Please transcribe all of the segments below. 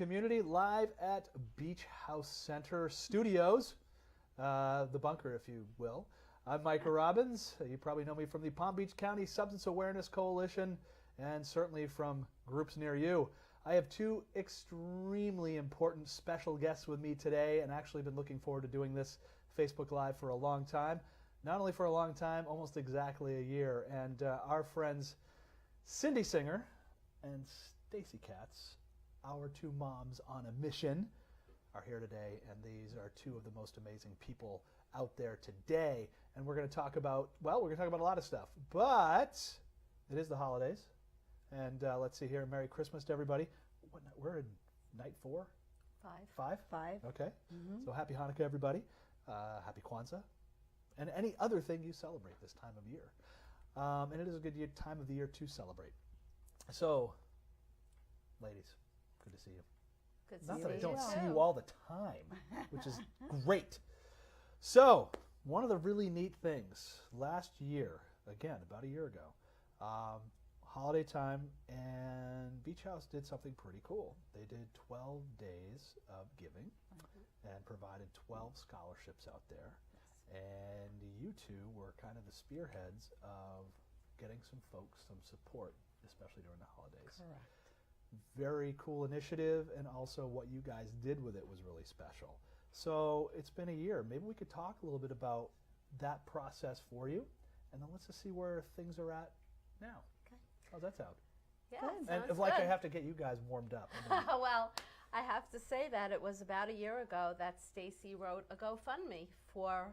community live at Beach House Center Studios, the bunker, if you will. I'm Micah Robbins. You probably know me from the Palm Beach County Substance Awareness Coalition and certainly from groups near you. I have two extremely important special guests with me today, and actually been looking forward to doing this Facebook Live for a long time. Not only for a long time, almost exactly a year. And our friends Cindy Singer and Stacy Katz, our two moms on a mission, are here today, and these are two of the most amazing people out there today. And we're going to talk about, well, we're going to talk about a lot of stuff, but it is the holidays. And let's see here, Merry Christmas to everybody. We're in night 4? 5. 5? Okay. So happy Hanukkah, everybody. Happy Kwanzaa. And any other thing you celebrate this time of year. And it is a good time of the year to celebrate. So, ladies, good to see you. Good to Not see that I you. don't see you all the time, which is great. So, one of the really neat things, last year, again, about a year ago, holiday time, and Beach House did something pretty cool. They did 12 days of giving and provided 12 scholarships out there. And you two were kind of the spearheads of getting some folks some support, especially during the holidays. Correct. Very cool initiative, and also what you guys did with it was really special. So it's been a year. Maybe we could talk a little bit about that process for you, and then let's just see where things are at now. Okay. How's that sound? Yeah, And sounds it's like good. I have to get you guys warmed up. Well, I have to say that it was about a year ago that Stacy wrote a GoFundMe for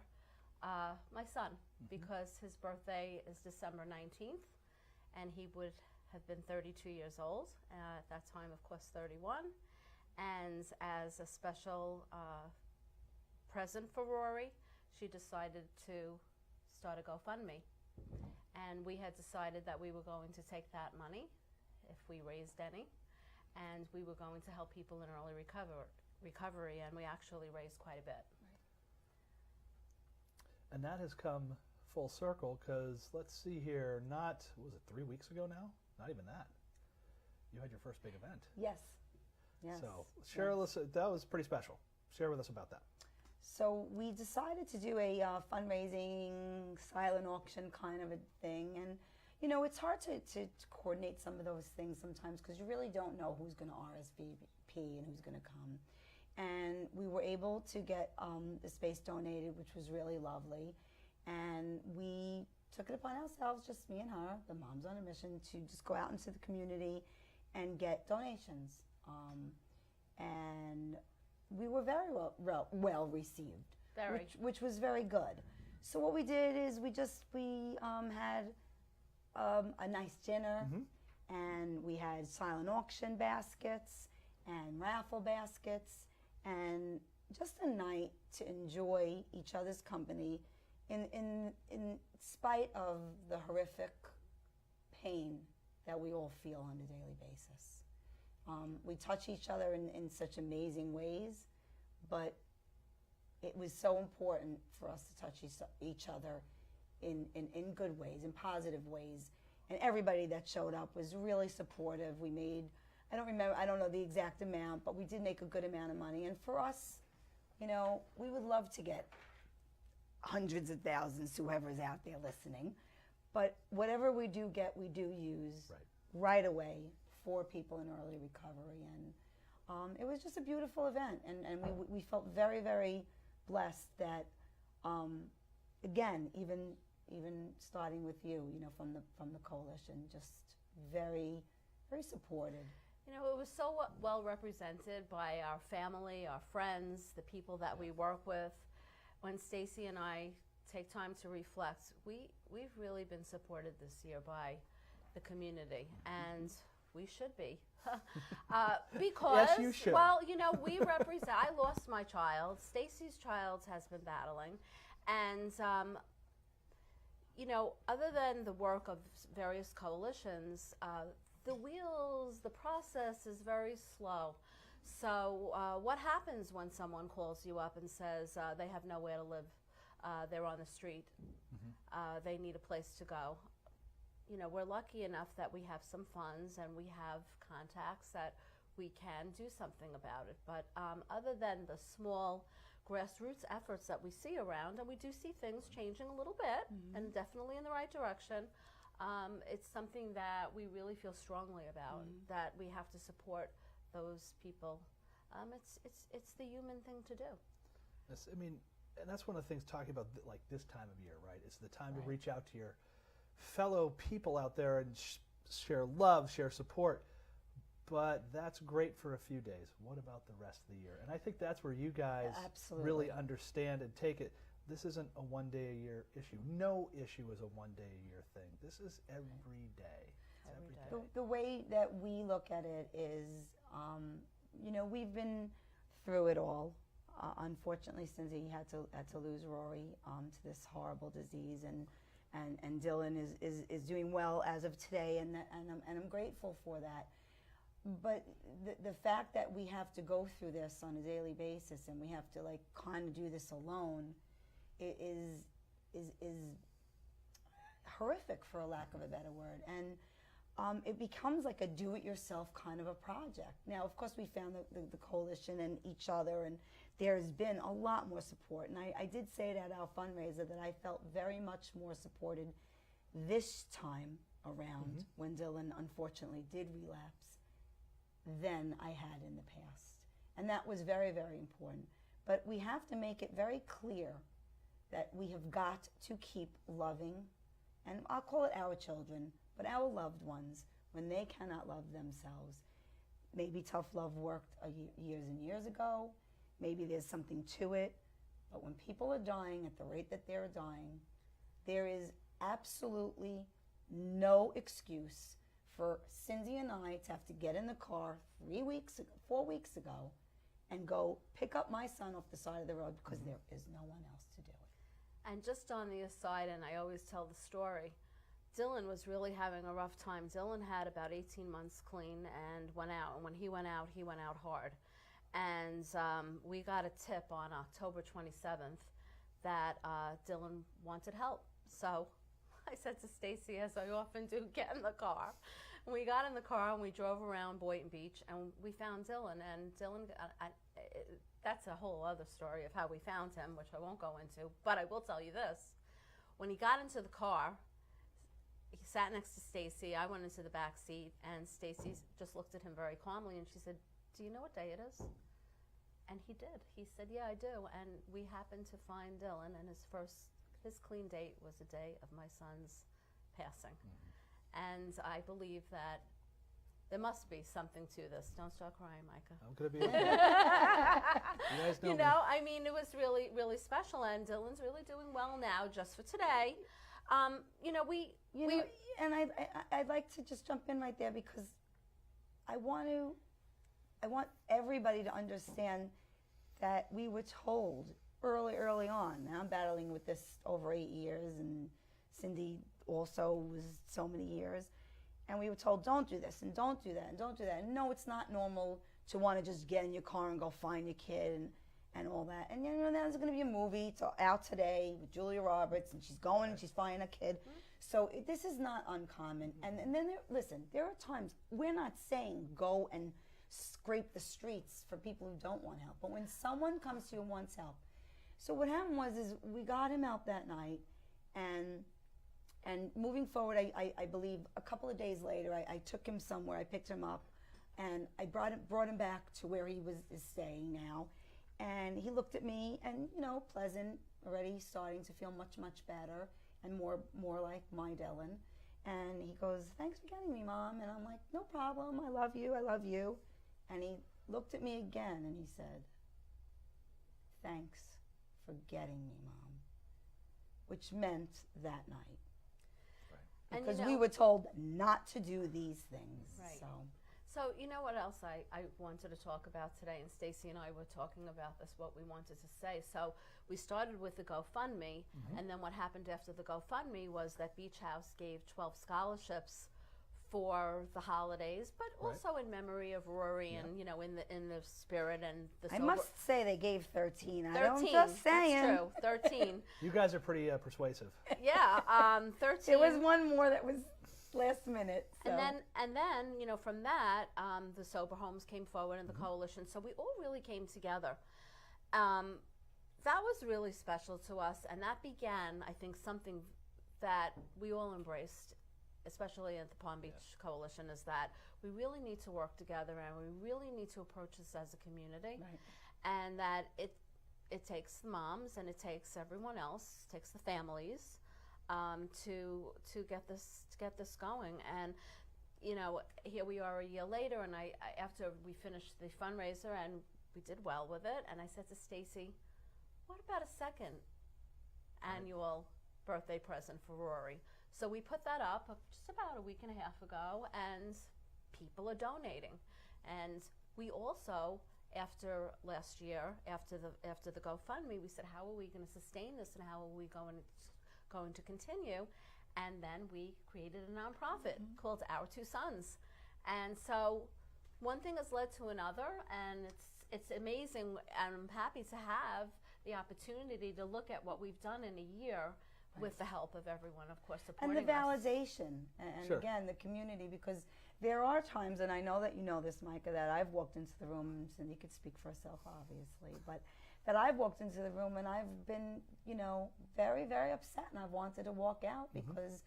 my son, because his birthday is December 19th, and he would have been 32 years old. At that time, of course, 31. And as a special present for Rory, she decided to start a GoFundMe. And we had decided that we were going to take that money, if we raised any, and we were going to help people in early recovery, and we actually raised quite a bit. And that has come full circle, because let's see here, what was it, 3 weeks ago now? Not even that. You had your first big event. Yes. Yes. So share with us, that was pretty special. Share with us about that. So we decided to do a fundraising silent auction kind of a thing. And, you know, it's hard to coordinate some of those things sometimes, because you really don't know who's going to RSVP and who's going to come. And we were able to get the space donated, which was really lovely. And we took it upon ourselves, just me and her, the moms on a mission, to just go out into the community and get donations. And we were very well received, which was very good. So what we did is we had a nice dinner, and we had silent auction baskets and raffle baskets, and just a night to enjoy each other's company in spite of the horrific pain that we all feel on a daily basis. We touch each other in such amazing ways, but it was so important for us to touch each other in good ways, in positive ways. And everybody that showed up was really supportive. We made, I don't know the exact amount, but we did make a good amount of money. And for us, you know, we would love to get hundreds of thousands, whoever's out there listening. But whatever we do get, we do use right away for people in early recovery. And it was just a beautiful event. And we felt very, very blessed that, again, even starting with you, you know, from the coalition, just very, very supported. You know, it was so well represented by our family, our friends, the people that we work with. When Stacy and I take time to reflect, we've really been supported this year by the community, and we should be. Because, yes, you should. Well, you know, we represent, I lost my child. Stacy's child has been battling, and you know, other than the work of various coalitions, the process is very slow. So what happens when someone calls you up and says they have nowhere to live, they're on the street, they need a place to go? You know, we're lucky enough that we have some funds and we have contacts that we can do something about it. But other than the small grassroots efforts that we see around, and we do see things changing a little bit, and definitely in the right direction, it's something that we really feel strongly about, that we have to support those people. It's the human thing to do. I mean, and that's one of the things talking about like this time of year, right? It's the time to reach out to your fellow people out there and share love, share support. But that's great for a few days. What about the rest of the year? And I think that's where you guys really understand and take it. This isn't a one-day-a-year issue. No issue is a one-day-a-year thing. This is every day. Every day. The way that we look at it is, you know, we've been through it all. Unfortunately, Cindy had to lose Rory to this horrible disease, and Dylan is doing well as of today, and I'm grateful for that. But the fact that we have to go through this on a daily basis, and we have to like kind of do this alone, is horrific, for a lack of a better word. And it becomes like a do-it-yourself kind of a project. Now, of course, we found the coalition and each other, and there's been a lot more support. And I did say it at our fundraiser that I felt very much more supported this time around when Dylan unfortunately did relapse than I had in the past. And that was very, very important. But we have to make it very clear that we have got to keep loving, and I'll call it our children, but our loved ones, when they cannot love themselves. Maybe tough love worked years and years ago. Maybe there's something to it. But when people are dying at the rate that they're dying, there is absolutely no excuse for Cindy and I to have to get in the car 4 weeks ago and go pick up my son off the side of the road because there is no one else to do it. And just on the aside, and I always tell the story, Dylan was really having a rough time. Dylan had about 18 months clean and went out. And when he went out hard. And we got a tip on October 27th that Dylan wanted help. So I said to Stacy, as I often do, get in the car. And we got in the car and we drove around Boynton Beach and we found Dylan. And Dylan, that's a whole other story of how we found him, which I won't go into. But I will tell you this. When he got into the car, he sat next to Stacy. I went into the back seat, and Stacy just looked at him very calmly, and she said, "Do you know what day it is?" And he did. He said, "Yeah, I do." And we happened to find Dylan, and his clean date was the day of my son's passing. And I believe that there must be something to this. Don't start crying, Micah. I'm gonna be. You guys know you know, I mean, it was really, really special, and Dylan's really doing well now, just for today. You know, and I'd like to just jump in right there because I want everybody to understand that we were told early on. Now I'm battling with this over 8 years, and Cindy also was so many years, and we were told, don't do this and don't do that and don't do that. And no, it's not normal to want to just get in your car and go find your kid and all that. And you know, there's going to be a movie out today with Julia Roberts, and she's going and she's finding a kid. So this is not uncommon. And then listen, there are times we're not saying go and scrape the streets for people who don't want help, but when someone comes to you and wants help. So what happened is we got him out that night, and moving forward, I believe a couple of days later, I took him somewhere. I picked him up, and I brought him back to where he is staying now. And he looked at me, and you know, pleasant, already starting to feel much, much better, and more like my Dylan. And he goes, "Thanks for getting me, Mom." And I'm like, "No problem. I love you. I love you." And he looked at me again, and he said, "Thanks for getting me, Mom," which meant that night. And because you know, we were told not to do these things. Right. So you know what else I wanted to talk about today, and Stacy and I were talking about this, what we wanted to say. So we started with the GoFundMe, and then what happened after the GoFundMe was that Beach House gave 12 scholarships for the holidays, but also in memory of Rory, and you know, in the spirit and the. I must say they gave 13. 13. I'm just saying. That's true. 13. You guys are pretty persuasive. Yeah, 13. There was one more that was. last minute. So. And then, you know, from that, the Sober Homes came forward and the coalition. So we all really came together. That was really special to us, and that began, I think, something that we all embraced, especially at the Palm Beach Coalition, is that we really need to work together and we really need to approach this as a community, and that it takes the moms and it takes everyone else, it takes the families, to get this going. And you know, here we are a year later, and I after we finished the fundraiser and we did well with it, and I said to Stacy, what about a second annual birthday present for Rory? So we put that up just about a week and a half ago, and people are donating. And we also, after last year, after the GoFundMe, we said, how are we going to sustain this, and how are we going to continue? And then we created a nonprofit called Our Two Sons. And so one thing has led to another, and it's amazing, and I'm happy to have the opportunity to look at what we've done in a year with the help of everyone, of course, supporting us. And the validation, and again, the community, because there are times, and I know that you know this, Micah, that I've walked into the room, and Cindy could speak for herself, obviously, but that I've walked into the room and I've been, you know, very, very upset, and I've wanted to walk out because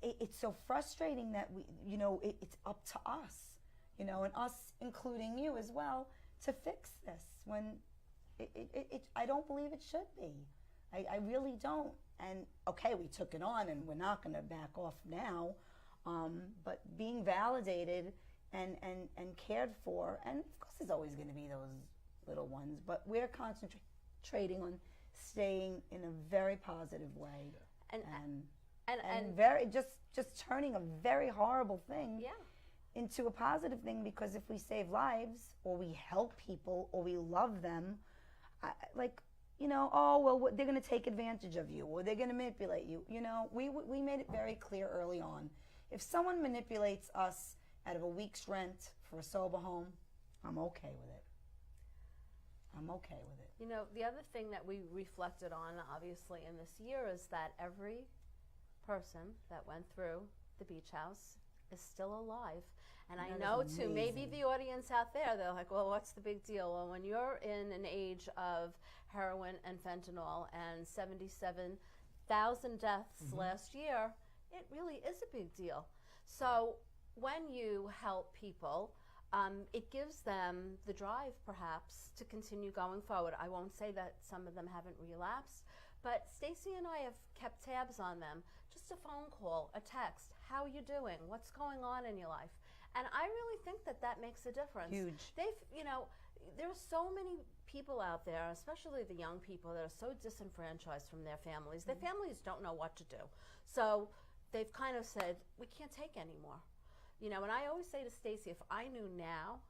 it's so frustrating that we, you know, it's up to us, you know, and us, including you as well, to fix this when I don't believe it should be. I really don't. And okay, we took it on, and we're not going to back off now. But being validated and cared for, and of course there's always going to be those little ones, but we're concentrating on staying in a very positive way, and very just turning a very horrible thing into a positive thing, because if we save lives, or we help people, or we love them, like, you know, oh, well, they're going to take advantage of you, or they're going to manipulate you. You know, we made it very clear early on. If someone manipulates us out of a week's rent for a sober home, I'm okay with it. I'm okay with it. You know, the other thing that we reflected on, obviously, in this year is that every person that went through the beach house is still alive. And I know, too, maybe the audience out there, they're like, well, what's the big deal? Well, when you're in an age of heroin and fentanyl and 77,000 deaths last year, it really is a big deal. So when you help people, it gives them the drive, perhaps, to continue going forward. I won't say that some of them haven't relapsed, but Stacy and I have kept tabs on them. Just a phone call, a text, how are you doing? What's going on in your life? And I really think that that makes a difference. Huge. You know, there's so many people out there, especially the young people, that are so disenfranchised from their families. Their families don't know what to do. So they've kind of said, we can't take anymore. You know, and I always say to Stacy, if I knew now,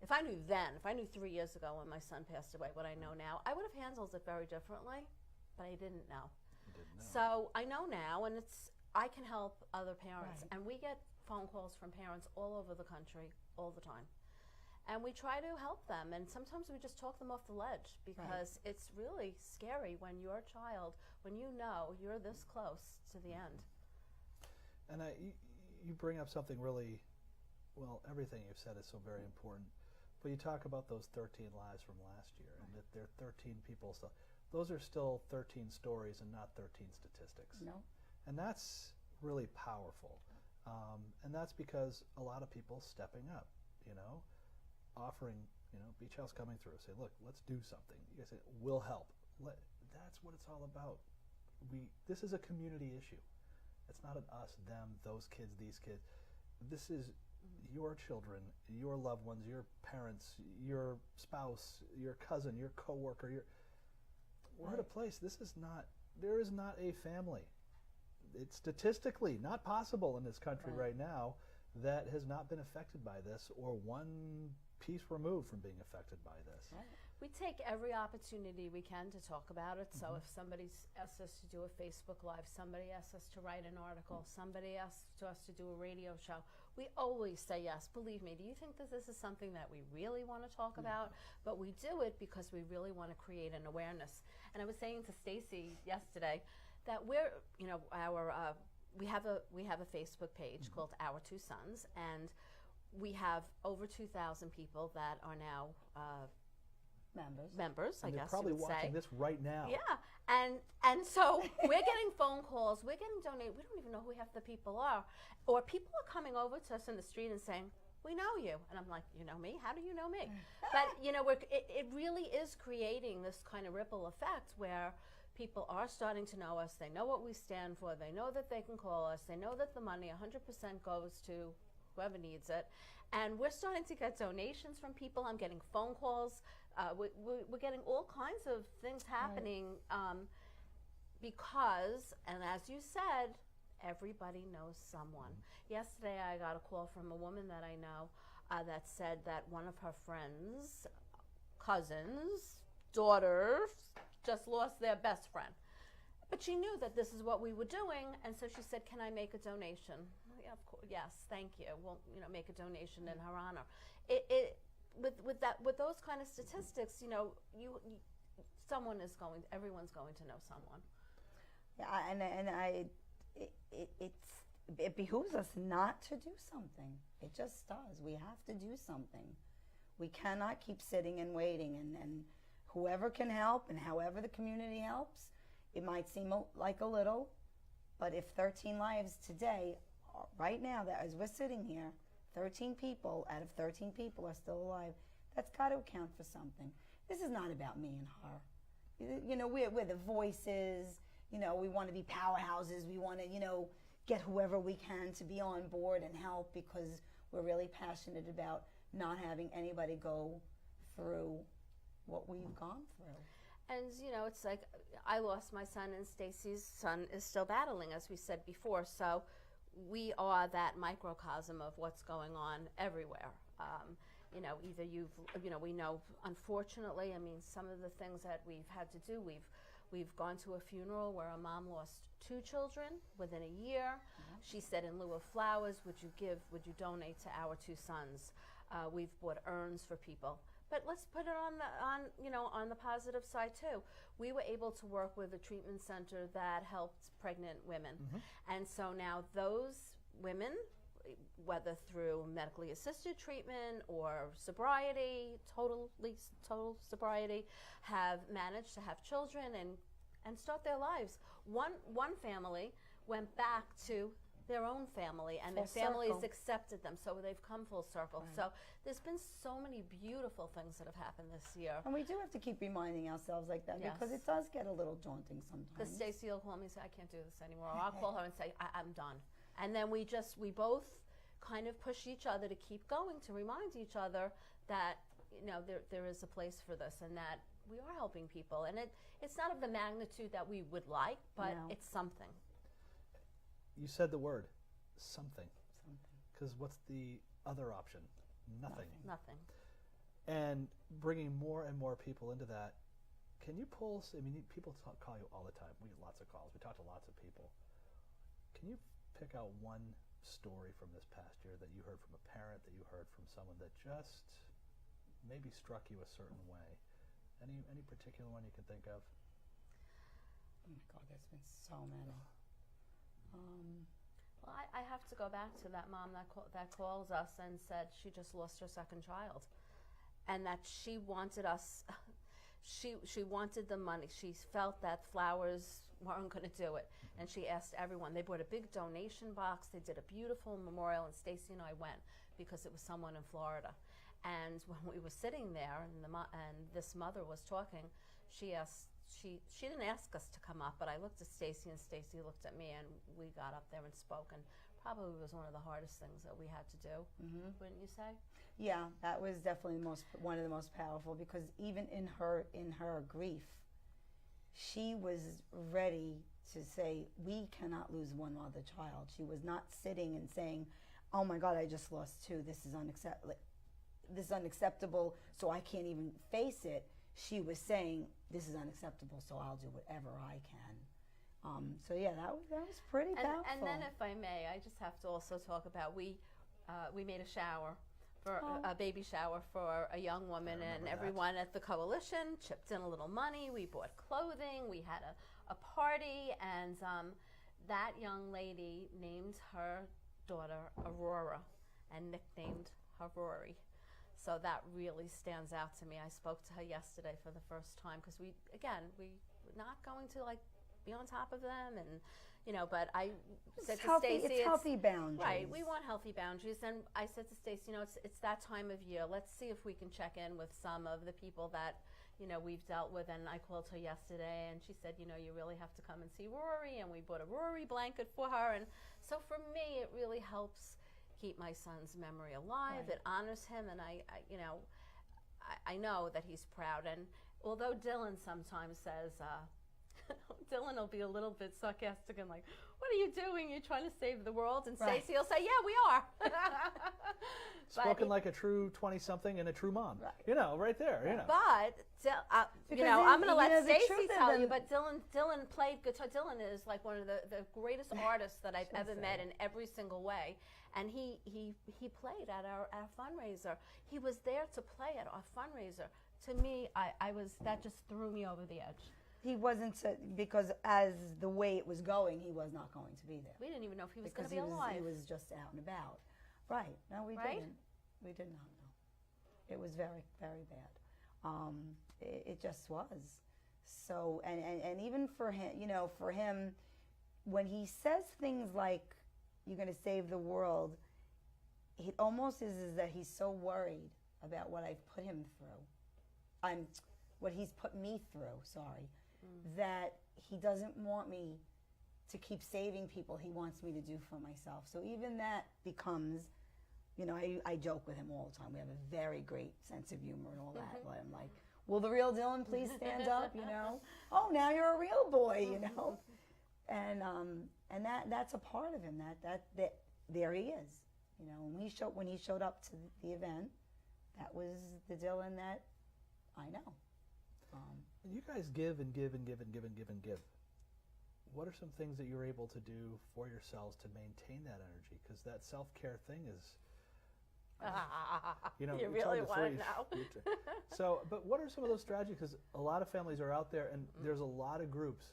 if I knew then, if I knew 3 years ago when my son passed away what I know now, I would have handled it very differently, but I didn't know. You didn't know. So I know now, and I can help other parents. And we get phone calls from parents all over the country all the time. And we try to help them, and sometimes we just talk them off the ledge, because it's really scary when your child, when you know you're this close to the end. And you bring up something really, well, everything you've said is so very important, but you talk about those 13 lives from last year, and that there are 13 people still. Those are still 13 stories and not 13 statistics. No. And that's really powerful. And that's because a lot of people stepping up, you know, offering, you know, Beach House coming through, say, look, let's do something. You guys say, we'll help. That's what it's all about. This is a community issue. It's not an us, them, those kids, these kids. This is your children, your loved ones, your parents, your spouse, your cousin, your coworker. We're at a place, there is not a family. It's statistically not possible in this country right now that has not been affected by this, or one piece removed from being affected by this. We take every opportunity we can to talk about it. So if somebody asks us to do a Facebook Live, somebody asks us to write an article, somebody asks us to do a radio show, we always say yes. Believe me, do you think that this is something that we really want to talk about? But we do it because we really want to create an awareness. And I was saying to Stacy yesterday that we're, you know, we have a Facebook page called Our Two Sons, and we have over 2,000 people that are now members. And I they're guess probably you would watching say. this right now. Yeah, and so we're getting phone calls. We're getting donate. We don't even know who half the people are, or people are coming over to us in the street and saying, "We know you," and I'm like, "You know me? How do you know me?" But you know, it really is creating this kind of ripple effect where people are starting to know us. They know what we stand for. They know that they can call us. They know that the money 100% goes to whoever needs it. And we're starting to get donations from people. I'm getting phone calls. We're getting all kinds of things happening because, and as you said, everybody knows someone. Yesterday I got a call from a woman that I know that said that one of her friends, cousins, daughters, just lost their best friend. But she knew that this is what we were doing, and so she said, "Can I make a donation?" Yeah, of course. Yes, thank you. We'll, make a donation in her honor. With those kind of statistics, everyone's going to know someone. Yeah, it behooves us not to do something. It just does. We have to do something. We cannot keep sitting and waiting, and whoever can help and however the community helps, it might seem like a little, but if 13 lives today, right now, that as we're sitting here, 13 people out of 13 people are still alive, that's got to account for something. This is not about me and her. We're the voices. We want to be powerhouses. We want to, get whoever we can to be on board and help because we're really passionate about not having anybody go through what we've gone through. And, it's like I lost my son and Stacy's son is still battling, as we said before. So we are that microcosm of what's going on everywhere. Either we know, unfortunately, some of the things that we've had to do, we've gone to a funeral where a mom lost 2 children within a year. Mm-hmm. She said, in lieu of flowers, would you donate to Our Two Sons? We've bought urns for people. But let's put it on the positive side too. We were able to work with a treatment center that helped pregnant women. Mm-hmm. And so now those women, whether through medically assisted treatment or sobriety, total sobriety, have managed to have children and start their lives. One family went back to their own family, and their families accepted them, so they've come full circle. Right. So there's been so many beautiful things that have happened this year. And we do have to keep reminding ourselves like that, yes, because it does get a little daunting sometimes. Because Stacey will call me and say, "I can't do this anymore," or I'll call her and say, I'm done. And then we both kind of push each other to keep going, to remind each other that there is a place for this and that we are helping people. And it's not of the magnitude that we would like, but it's something. You said the word, something. Because what's the other option? Nothing. And bringing more and more people into that, can you pull, people call you all the time. We get lots of calls. We talk to lots of people. Can you pick out one story from this past year that you heard from a parent, that you heard from someone that just maybe struck you a certain way? Any particular one you can think of? Oh my God, there's been so many. Well, I have to go back to that mom that calls us and said she just lost her second child, and that she wanted us. She wanted the money. She felt that flowers weren't going to do it, and she asked everyone. They bought a big donation box. They did a beautiful memorial, and Stacy and I went because it was someone in Florida. And when we were sitting there, and this mother was talking, she asked. She didn't ask us to come up, but I looked at Stacy, and Stacy looked at me, and we got up there and spoke. And probably was one of the hardest things that we had to do. Mm-hmm. Wouldn't you say? Yeah, that was definitely one of the most powerful, because even in her grief, she was ready to say, we cannot lose one other child. She was not sitting and saying, "Oh my God, I just lost 2. This is unacceptable, so I can't even face it." She was saying, "This is unacceptable, so I'll do whatever I can." So yeah, that was pretty powerful. And then, if I may, I just have to also talk about we made a shower for a baby shower for a young woman, and everyone at the coalition chipped in a little money. We bought clothing. We had a party, and that young lady named her daughter Aurora and nicknamed her Rory. So that really stands out to me. I spoke to her yesterday for the first time because we're not going to like be on top of them, and but I said to Stacy, it's healthy boundaries. Right, we want healthy boundaries, and I said to Stacy, it's that time of year. Let's see if we can check in with some of the people that we've dealt with. And I called her yesterday, and she said, you really have to come and see Rory, and we bought a Rory blanket for her, and so for me, it really helps keep my son's memory alive. Right. It honors him, and I know that he's proud. And although Dylan sometimes says, Dylan will be a little bit sarcastic and like, what are you doing? You're trying to save the world? And Right. Stacy will say, yeah, we are. Spoken like a true 20-something and a true mom. Right. Right there. But I'm going to let Stacy tell you. But Dylan played guitar. Dylan is like one of the greatest artists that I've ever met in every single way. And he played at our fundraiser. He was there to play at our fundraiser. To me, that just threw me over the edge. He wasn't, because as the way it was going, he was not going to be there. We didn't even know if he was going Because to be alive. he was just out and about. Right. No, we Right? didn't. We did not know. It was very, very bad. It just was. So, and even for him, when he says things like, you're going to save the world, it almost is that he's so worried about what I've put him through. What he's put me through, that he doesn't want me to keep saving people. He wants me to do for myself. So even that becomes, I joke with him all the time. We have a very great sense of humor and all that. But I'm like, will the real Dylan please stand up, Oh, now you're a real boy, And that's a part of him. That there he is. When he showed up to the event, that was the Dylan that I know. You guys give and give and give and give and give and give. What are some things that you're able to do for yourselves to maintain that energy? Because that self-care thing is, you really want to know. So, but what are some of those strategies? Because a lot of families are out there, and there's a lot of groups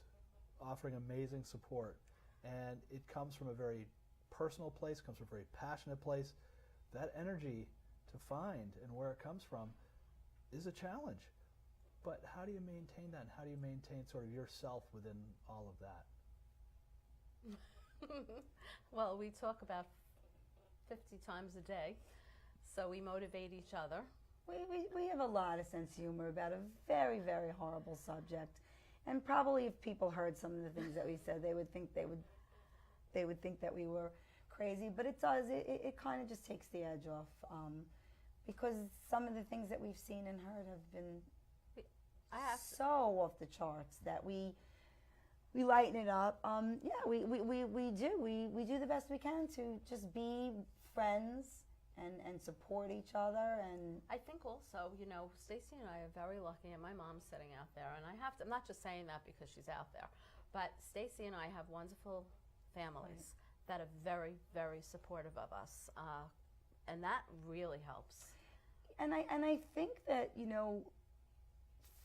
offering amazing support, and it comes from a very personal place, comes from a very passionate place. That energy to find and where it comes from is a challenge. But how do you maintain that, and how do you maintain sort of yourself within all of that? Well, we talk about 50 times a day, so we motivate each other. We have a lot of sense of humor about a very, very horrible subject, and probably if people heard some of the things that we said, they would think that we were crazy. But it does. It kind of just takes the edge off, because some of the things that we've seen and heard have been so off the charts that we lighten it up. We do the best we can to just be friends and support each other. And I think also, Stacy and I are very lucky, and my mom's sitting out there, and I'm not just saying that because she's out there, but Stacy and I have wonderful families that are very, very supportive of us, and that really helps. And I think that,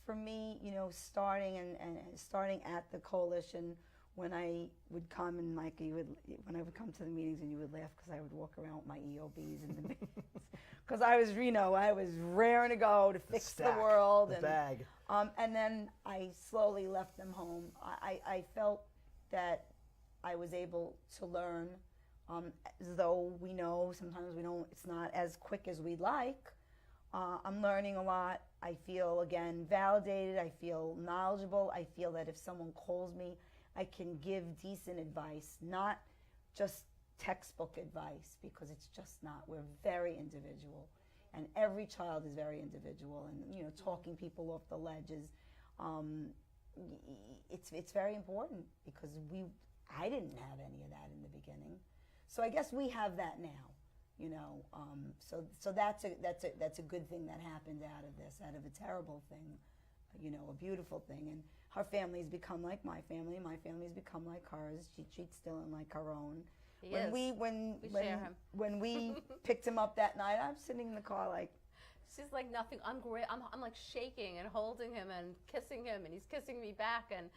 for me, starting at the coalition, when I would come and when I would come to the meetings, and you would laugh because I would walk around with my EOBs in the meetings because I was raring to go to fix the world and bag. And then I slowly left them home. I felt that I was able to learn, as though we know sometimes we don't. It's not as quick as we'd like. I'm learning a lot. I feel, again, validated. I feel knowledgeable. I feel that if someone calls me, I can give decent advice, not just textbook advice, because it's just not. We're very individual, and every child is very individual. And talking people off the ledges, it's very important, because I didn't have any of that in the beginning, so I guess we have that now. So that's a good thing that happened out of this, out of a terrible thing, a beautiful thing. And her family's become like my family. My family's become like hers. She treats Dylan like her own. When we picked him up that night, I'm sitting in the car like, she's like, nothing. I'm great. I'm like shaking and holding him and kissing him, and he's kissing me back, and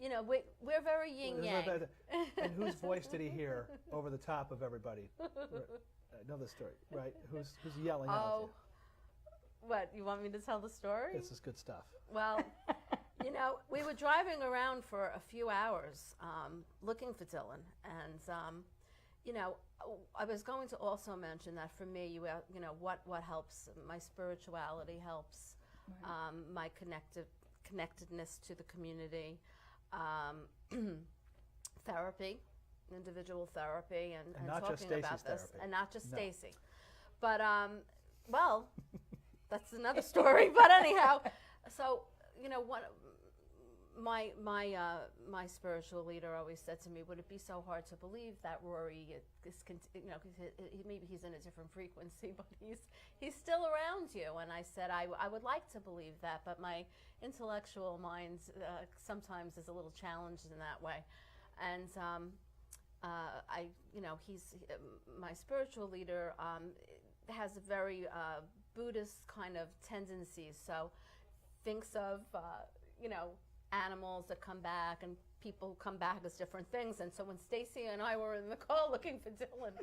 you know, we're very yin yang. And whose voice did he hear over the top of everybody? I know the story, right? Who's yelling out at you? What, you want me to tell the story? This is good stuff. Well, you know, we were driving around for a few hours looking for Dylan. And, you know, I was going to also mention that for me, you know, what helps? My spirituality helps, right. My connectedness to the community, therapy, individual therapy, and not talking just Stacy's about this. Therapy. And not just Stacy. But, well... That's another story, but anyhow, so you know, my spiritual leader always said to me, "Would it be so hard to believe that Rory is, you know, maybe he's in a different frequency, but he's still around you?" And I said, "I would like to believe that, but my intellectual mind sometimes is a little challenged in that way." And you know, my spiritual leader has a very Buddhist kind of tendencies, so thinks of you know, animals that come back and people who come back as different things. And so when Stacy and I were in the car looking for Dylan,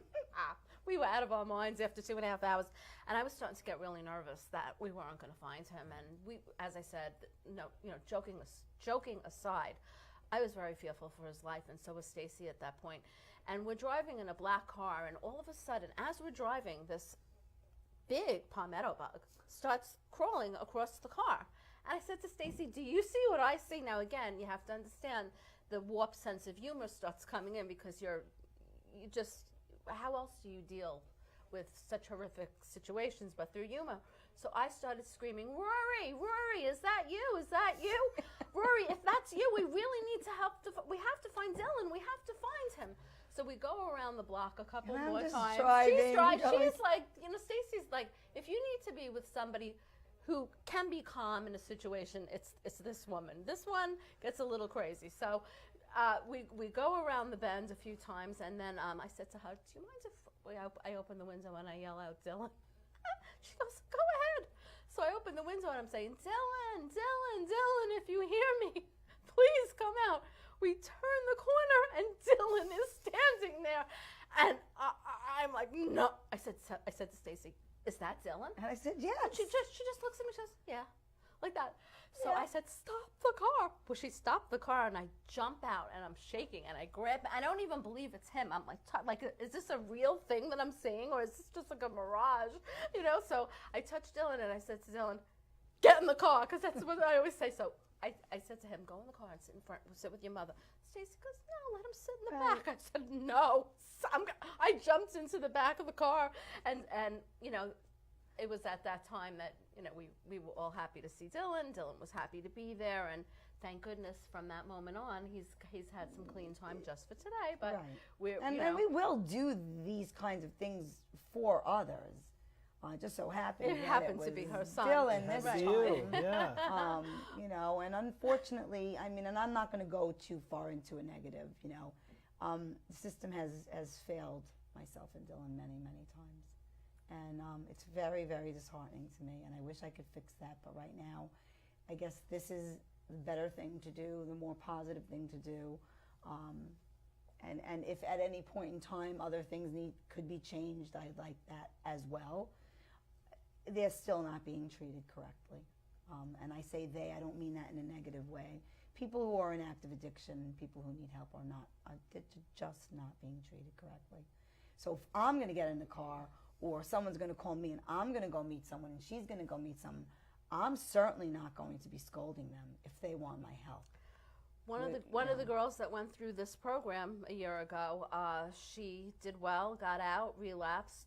we were out of our minds after 2.5 hours, and I was starting to get really nervous that we weren't going to find him. And we, as I said, no, you know, joking aside, I was very fearful for his life, and so was Stacy at that point. And we're driving in a black car, and all of a sudden, as we're driving, this big palmetto bug starts crawling across the car. And I said to Stacy, "Do you see what I see?" Now again, you have to understand the warped sense of humor starts coming in, because you just, how else do you deal with such horrific situations but through humor? So I started screaming, Rory, is that you? Is that you? Rory, if that's you, we really need to help. We have to find Dylan. We have to find him. So we go around the block a couple more times. She's like, you know, Stacy's like, if you need to be with somebody who can be calm in a situation, it's this woman. This one gets a little crazy. So we go around the bend a few times, and then I said to her, "Do you mind if I open the window and I yell out Dylan?" She goes, "Go ahead." So I open the window and I'm saying, "Dylan, Dylan, Dylan, if you hear me, please come out." We turn the corner and Dylan is standing there, and I'm like, "No." I said to Stacy, "Is that Dylan?" And I said, "Yes." And she just looks at me. She says, "Yeah," like that. So Yeah. I said, "Stop the car." Well, she stopped the car, and I jump out, and I'm shaking, and I grab. I don't even believe it's him. I'm like, is this a real thing that I'm seeing, or is this just like a mirage? You know. So I touched Dylan, and I said to Dylan, "Get in the car," because that's what I always say. So I said to him, "Go in the car and sit in front. Sit with your mother." Stacy goes, "No, let him sit in the back." I said, "No." So I jumped into the back of the car, and you know, it was at that time that, you know, we were all happy to see Dylan. Dylan was happy to be there, and thank goodness from that moment on, he's had some clean time just for today. But right. And we will do these kinds of things for others. Just so happened it happened to be her son. Dylan this time. Yeah. You know, and unfortunately, I mean, and I'm not going to go too far into a negative. You know, the system has failed myself and Dylan many times, and it's very, very disheartening to me. And I wish I could fix that, but right now, I guess this is the better thing to do, the more positive thing to do. And if at any point in time other things could be changed, I'd like that as well. They're still not being treated correctly. And I say they, I don't mean that in a negative way. People who are in active addiction, people who need help they're just not being treated correctly. So if I'm going to get in the car, or someone's going to call me and I'm going to go meet someone and she's going to go meet someone, I'm certainly not going to be scolding them if they want my help. One of the girls that went through this program a year ago, she did well, got out, relapsed,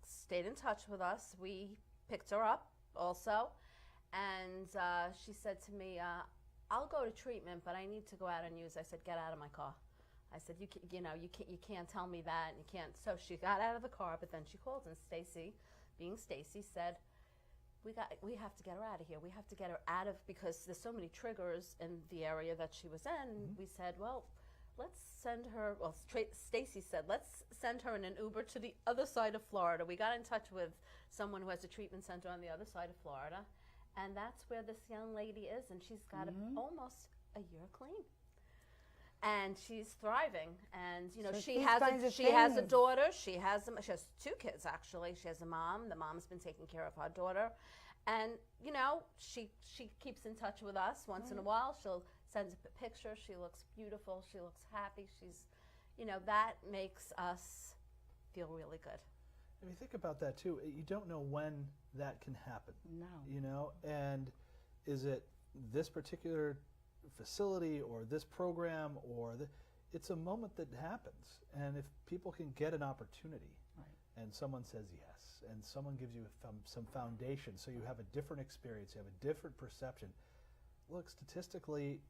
stayed in touch with us. We picked her up also, and she said to me, "I'll go to treatment, but I need to go out and use." I said, "Get out of my car." I said, you can't tell me that, and you can't." So she got out of the car, but then she called, and Stacy, being Stacy, said, we have to get her out of here. We have to get her out of, because there's so many triggers in the area that she was in. Mm-hmm. We said, well, let's send her, well, Stacy said, let's send her in an Uber to the other side of Florida. We got in touch with someone who has a treatment center on the other side of Florida, and that's where this young lady is, and she's got almost a year clean. And she's thriving, and you know So she these has kinds of she has a things- daughter. She has 2 kids actually. She has a mom. The mom's been taking care of her daughter, and you know she keeps in touch with us once in a while. She'll send a picture. She looks beautiful. She looks happy. She's, you know, that makes us feel really good. I mean, think about that too. You don't know when that can happen. No. You know, and is it this particular facility or this program or it's a moment that happens, and if people can get an opportunity, Right. and someone says yes, and someone gives you some foundation, so you have a different experience, you have a different perception. Look, statistically,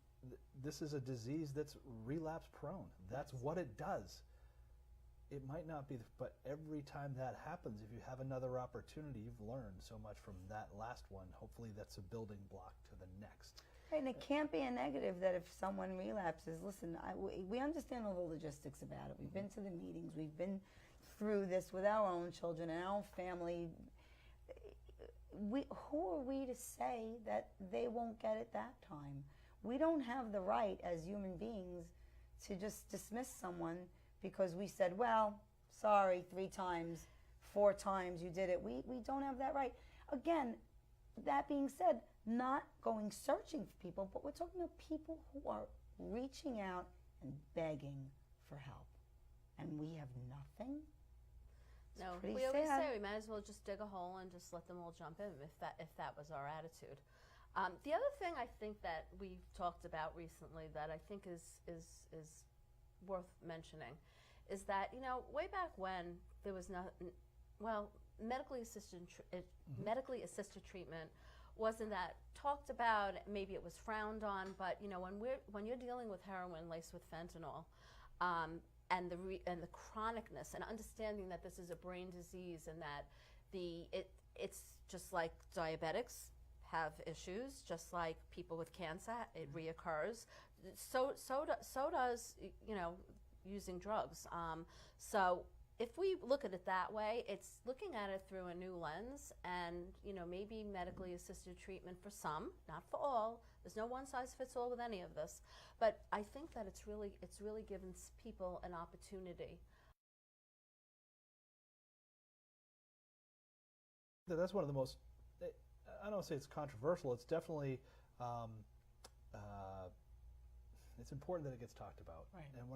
this is a disease that's relapse prone. That's what it does. It might not be, but every time that happens, if you have another opportunity, you've learned so much from that last one. Hopefully that's a building block to the next. Right, and it can't be a negative that if someone relapses, listen, we understand all the logistics about it. We've been to the meetings, we've been through this with our own children and our own family. Who are we to say that they won't get it that time? We don't have the right as human beings to just dismiss someone because we said, well, sorry, 3 times, 4 times you did it. We don't have that right. Again, that being said, not going searching for people, but we're talking about people who are reaching out and begging for help. And we have nothing. No, pretty we always sad. say we might as well just dig a hole and just let them all jump in if that was our attitude. The other thing I think that we've talked about recently that I think is worth mentioning is that, you know, way back when there was medically assisted treatment wasn't that talked about. Maybe it was frowned on, but you know, when you're dealing with heroin laced with fentanyl, and the chronicness and understanding that this is a brain disease and that it's just like diabetics have issues, just like people with cancer, it reoccurs. So does, you know, using drugs. So if we look at it that way, it's looking at it through a new lens, and you know, maybe medically assisted treatment for some, not for all. There's no one size fits all with any of this, but I think that it's really given people an opportunity. That's one of the most, I don't say it's controversial, it's definitely, it's important that it gets talked about. Right. And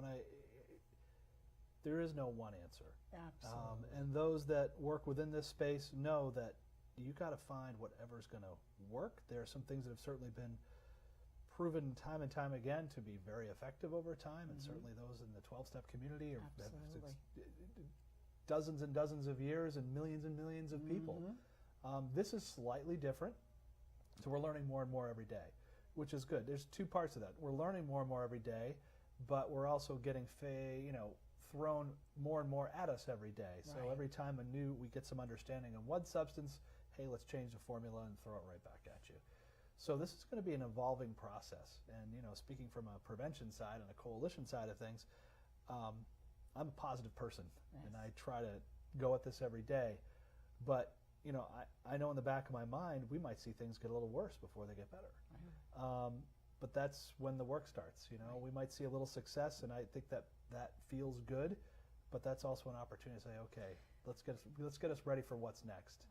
there is no one answer. Absolutely. And those that work within this space know that you got to find whatever's going to work. There are some things that have certainly been proven time and time again to be very effective over time, and certainly those in the 12-step community have dozens and dozens of years and millions of people. This is slightly different, so we're learning more and more every day, which is good. There's 2 parts of that. We're learning more and more every day, but we're also getting thrown more and more at us every day. So every time we get some understanding on one substance, hey, let's change the formula and throw it right back at you. So this is going to be an evolving process. And you know, speaking from a prevention side and a coalition side of things, I'm a positive person, and I try to go at this every day. But you know, I know in the back of my mind we might see things get a little worse before they get better. But that's when the work starts. You know, we might see a little success, and I think that feels good. But that's also an opportunity to say, okay, let's get us ready for what's next.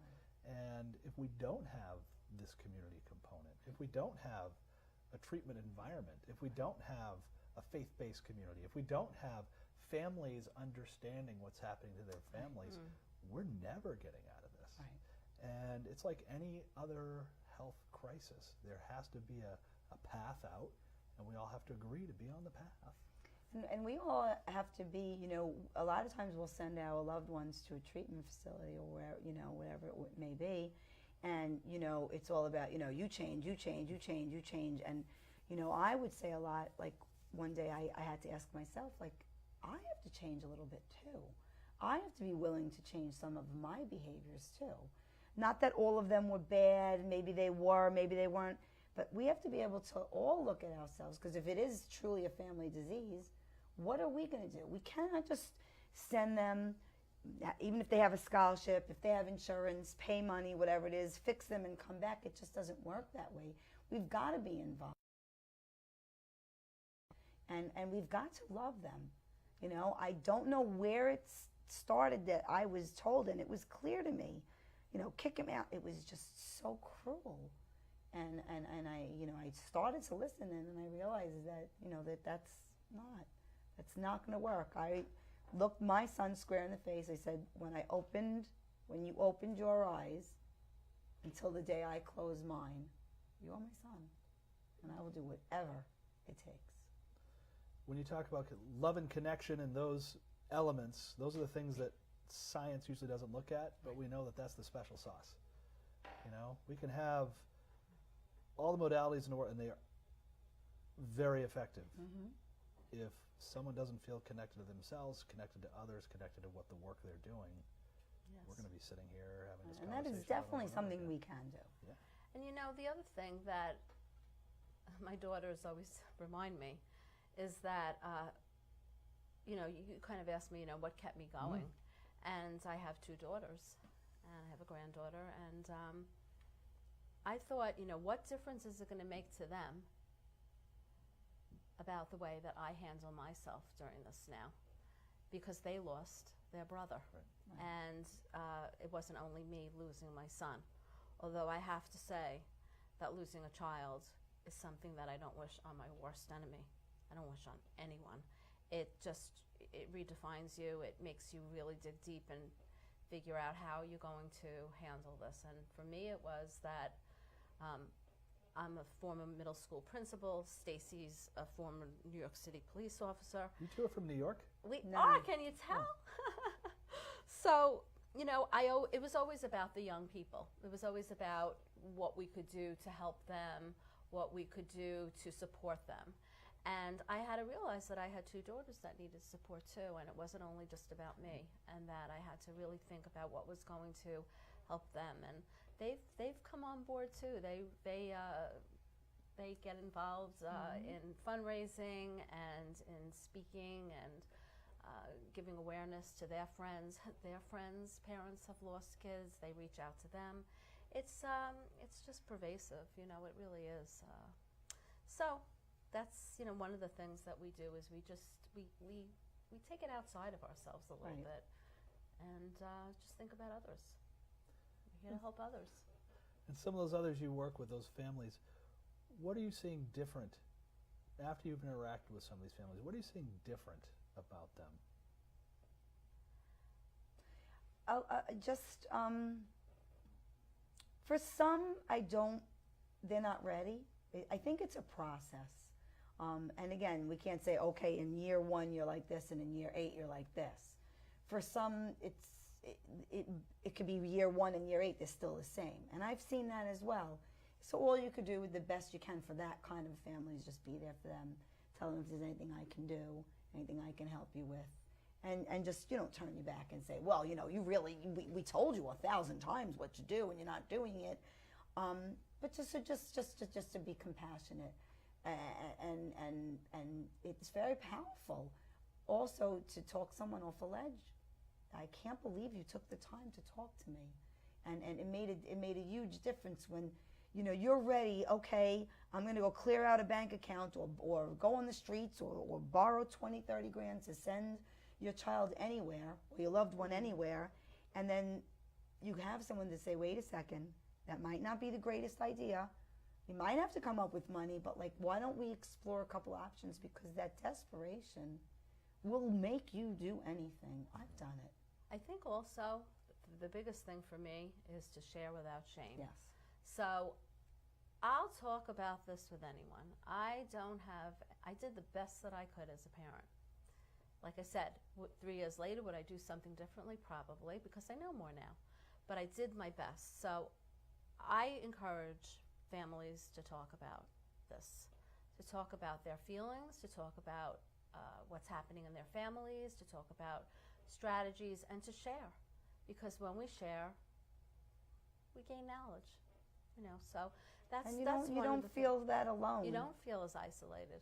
And if we don't have this community component, if we don't have a treatment environment, if we don't have a faith-based community, if we don't have families understanding what's happening to their families, we're never getting out of this. And it's like any other health crisis. There has to be a path out, and we all have to agree to be on the path. And we all have to be, you know, a lot of times we'll send our loved ones to a treatment facility or where, you know, whatever it may be. And, you know, it's all about, you know, you change. And, you know, I would say a lot, like one day I had to ask myself, like, I have to change a little bit too. I have to be willing to change some of my behaviors too. Not that all of them were bad, maybe they were, maybe they weren't, but we have to be able to all look at ourselves, because if it is truly a family disease, what are we going to do? We cannot just send them, even if they have a scholarship, if they have insurance, pay money, whatever it is, fix them and come back. It just doesn't work that way. We've got to be involved. and we've got to love them. You know, I don't know where it started that I was told, and it was clear to me, you know, kick him out. It was just so cruel. And I, you know, I started to listen, and then I realized that, you know, that's not going to work. I looked my son square in the face. I said, when you opened your eyes until the day I close mine, you are my son, and I will do whatever it takes. When you talk about love and connection and those elements, those are the things that science usually doesn't look at, but we know that that's the special sauce. You know, we can have all the modalities in the world, and they are very effective. If someone doesn't feel connected to themselves, connected to others, connected to what the work they're doing, we're going to be sitting here having this And conversation. that is definitely something we can do. Yeah. And you know, the other thing that my daughters always remind me is that, you know, you kind of asked me, you know, what kept me going. And I have 2 daughters, and I have a granddaughter, and I thought, you know, what difference is it going to make to them about the way that I handle myself during this now? Because they lost their brother. Right. And it wasn't only me losing my son. Although I have to say that losing a child is something that I don't wish on my worst enemy. I don't wish on anyone. It redefines you. It makes you really dig deep and figure out how you're going to handle this. And for me, it was that I'm a former middle school principal. Stacy's a former New York City police officer. You 2 are from New York? We No. are, can you tell? So, you know, it was always about the young people. It was always about what we could do to help them, what we could do to support them. And I had to realize that I had 2 daughters that needed support too, and it wasn't only just about me, and that I had to really think about what was going to help them. And they've come on board too. They get involved in fundraising and in speaking and giving awareness to their friends. Their friends' parents have lost kids. They reach out to them. It's just pervasive, you know. It really is. So that's, you know, one of the things that we do is we take it outside of ourselves a little bit, and just think about others. We're here to help others. And some of those others you work with, those families, what are you seeing different after you've interacted with some of these families? What are you seeing different about them? For some, they're not ready. I think it's a process. And again, we can't say, okay, in year 1 you're like this, and in year 8 you're like this. For some, it could be year 1 and year 8 they're still the same, and I've seen that as well. So all you could do with the best you can for that kind of family is just be there for them, tell them if there's anything I can do, anything I can help you with, and just, you know, turn your back and say, well, you know, we told you 1,000 times what to do and you're not doing it. But just to be compassionate. And it's very powerful also to talk someone off a ledge. I can't believe you took the time to talk to me, and it made a huge difference when, you know, you're ready. Okay, I'm going to go clear out a bank account or go on the streets or borrow 20, 30 grand to send your child anywhere or your loved one anywhere, and then you have someone to say, wait a second, that might not be the greatest idea. You might have to come up with money, but like, why don't we explore a couple options? Because that desperation will make you do anything. I've done it. I think also the biggest thing for me is to share without shame. Yes. So I'll talk about this with anyone. I did the best that I could as a parent. Like I said, 3 years later, would I do something differently? Probably, because I know more now. But I did my best. So I encourage families to talk about this, to talk about their feelings, to talk about what's happening in their families, to talk about strategies, and to share. Because when we share, we gain knowledge. You know, so that's and you that's don't, you don't feel that alone. You don't feel as isolated.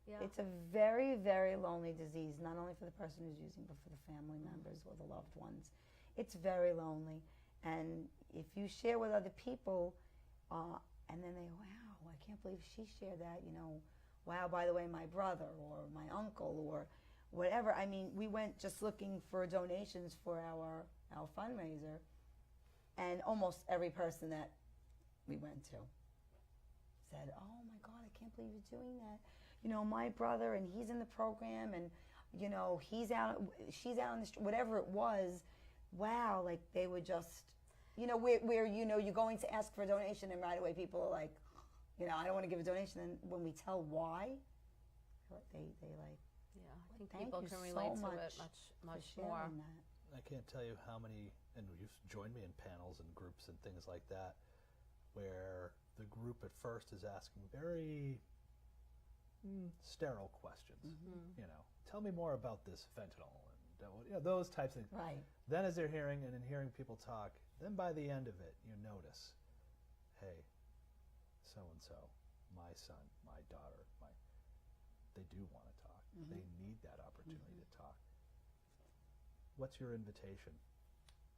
Yeah. It's a very, very lonely disease, not only for the person who's using, but for the family members or the loved ones. It's very lonely. And if you share with other people, and then they go, wow, I can't believe she shared that, you know, wow, by the way, my brother or my uncle or whatever. I mean, we went just looking for donations for our fundraiser, and almost every person that we went to said, oh my God, I can't believe you're doing that. You know, my brother, and he's in the program, and, you know, she's out on the street, whatever it was. Wow, like they would just, you know, where you know, you're going to ask for a donation, and right away people are like, you know, I don't want to give a donation. And when we tell why, they like, Yeah, I think thank people you can so relate to much it for much sharing more. that. I can't tell you how many, and you've joined me in panels and groups and things like that, where the group at first is asking very sterile questions. You know, tell me more about this fentanyl, and you know, those types of things. Right. Then as they're hearing and then hearing people talk, then by the end of it, you notice, hey, so and so, my son, my daughter, they do want to talk. They need that opportunity to talk. What's your invitation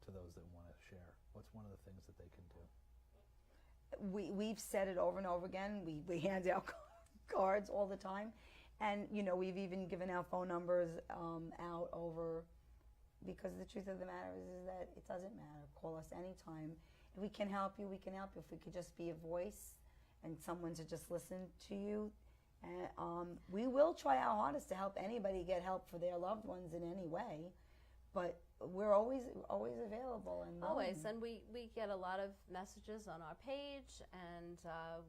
to those that want to share? What's one of the things that they can do? We've said it over and over again. We hand out cards all the time, and you know, we've even given our phone numbers out over, because the truth of the matter is that it doesn't matter. Call us anytime. If we can help you, we can help you. If we could just be a voice and someone to just listen to you, and we will try our hardest to help anybody get help for their loved ones in any way. But we're always available and always, and we get a lot of messages on our page, and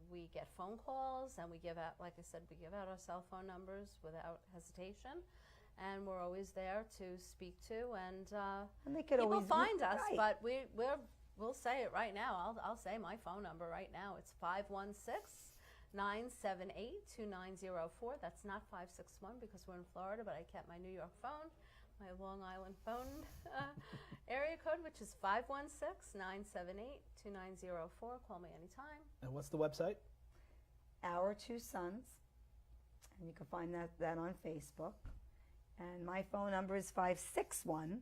we get phone calls, and we give out, like I said, we give out our cell phone numbers without hesitation, and we're always there to speak to, and they could people always find us, right. but we'll say it right now. I'll say my phone number right now. It's 516-978-2904. That's not 561 because we're in Florida, but I kept my New York phone. My Long Island phone area code, which is 516-978-2904. Call me anytime. And what's the website? Our Two Sons, and you can find that on Facebook. And my phone number is 561,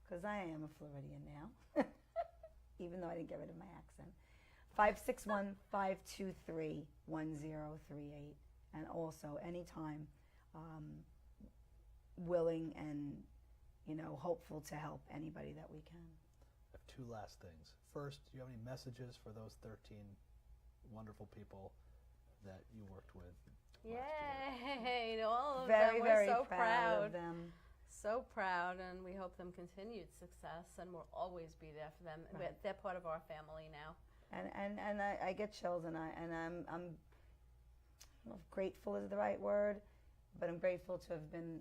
because I am a Floridian now, even though I didn't get rid of my accent. 561-523-1038, and also anytime. Willing and, you know, hopeful to help anybody that we can. I have two last things. First, do you have any messages for those 13 wonderful people that you worked with Yay! All of very, them. We're very so proud of them. So proud, and we hope them continued success, and we'll always be there for them. Right. They're part of our family now. And I get chills, and I'm I don't know if grateful is the right word, but I'm grateful to have been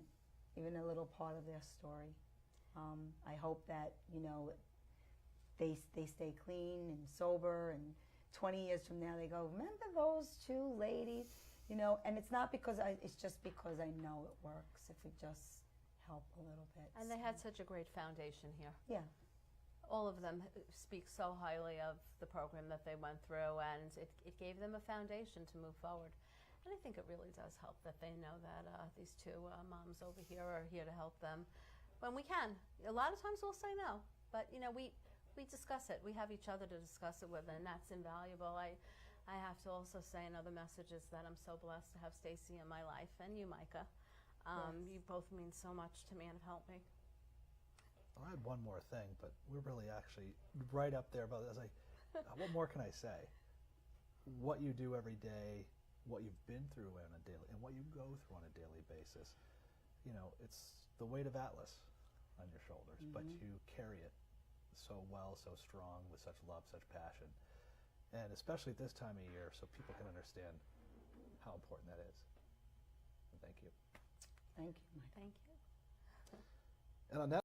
even a little part of their story. I hope that, you know, they stay clean and sober, and 20 years from now they go, remember those two ladies? You know, and it's not because it's just because I know it works if we just help a little bit. And they had such a great foundation here. Yeah. All of them speak so highly of the program that they went through, and it gave them a foundation to move forward. And I think it really does help that they know that these two moms over here are here to help them when we can. A lot of times we'll say no, but you know, we discuss it. We have each other to discuss it with, and that's invaluable. I have to also say another message is that I'm so blessed to have Stacy in my life, and you, Micah. Yes. You both mean so much to me and have helped me. I had one more thing, but we're really actually right up there. But what more can I say? What you do every day, what you've been through on a daily, and what you go through on a daily basis. You know, it's the weight of Atlas on your shoulders, but you carry it so well, so strong, with such love, such passion, and especially at this time of year, so people can understand how important that is. And thank you. Thank you, Mike. Thank you. And on that